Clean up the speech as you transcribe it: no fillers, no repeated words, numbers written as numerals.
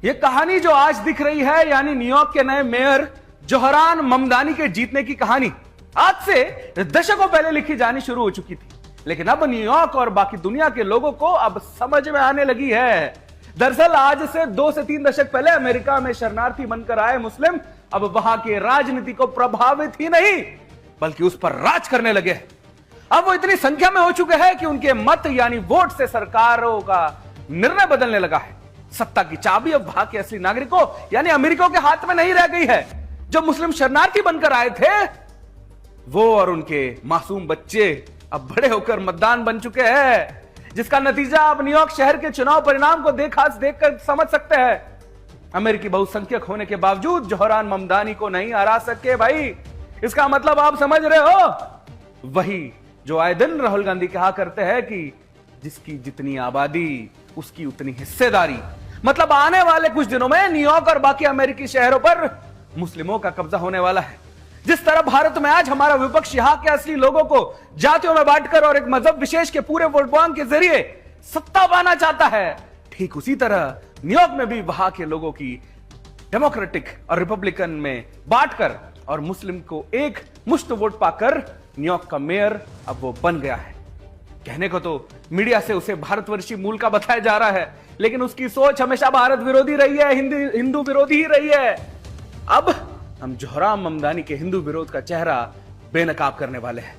ये कहानी जो आज दिख रही है, यानी न्यूयॉर्क के नए मेयर जोहरान ममदानी के जीतने की कहानी, आज से दशकों पहले लिखी जानी शुरू हो चुकी थी। लेकिन अब न्यूयॉर्क और बाकी दुनिया के लोगों को अब समझ में आने लगी है। दरअसल आज से 2 से 3 दशक पहले अमेरिका में शरणार्थी बनकर आए मुस्लिम अब वहां की राजनीति को प्रभावित ही नहीं बल्कि उस पर राज करने लगे। अब वो इतनी संख्या में हो चुके हैं कि उनके मत यानी वोट से सरकारों का निर्णय बदलने लगा है। सत्ता की चाबी अब वहां के असली नागरिकों यानी अमेरिकियों के हाथ में नहीं रह गई है। जो मुस्लिम शरणार्थी बनकर आए थे वो और उनके मासूम बच्चे अब बड़े होकर मतदान बन चुके हैं, जिसका नतीजा अब न्यूयॉर्क शहर के चुनाव परिणाम को देखकर समझ सकते हैं। अमेरिकी बहुसंख्यक होने के बावजूद जोहरान ममदानी को नहीं हरा सके भाई। इसका मतलब आप समझ रहे हो, वही जो आए दिन राहुल गांधी कहा करते हैं कि जिसकी जितनी आबादी उसकी उतनी हिस्सेदारी। मतलब आने वाले कुछ दिनों में न्यूयॉर्क और बाकी अमेरिकी शहरों पर मुस्लिमों का कब्जा होने वाला है। जिस तरह भारत में आज हमारा विपक्ष यहां के असली लोगों को जातियों में बांटकर और एक मजहब विशेष के पूरे वोट बैंक के जरिए सत्ता पाना चाहता है, ठीक उसी तरह न्यूयॉर्क में भी वहां के लोगों की डेमोक्रेटिक और रिपब्लिकन में बांटकर और मुस्लिम को एक मुश्त वोट पाकर न्यूयॉर्क का मेयर अब वो बन गया है। कहने को तो मीडिया से उसे भारतवर्षी मूल का बताया जा रहा है, लेकिन उसकी सोच हमेशा भारत विरोधी रही है, हिंदू विरोधी ही रही है। अब हम जोहरान ममदानी के हिंदू विरोध का चेहरा बेनकाब करने वाले हैं।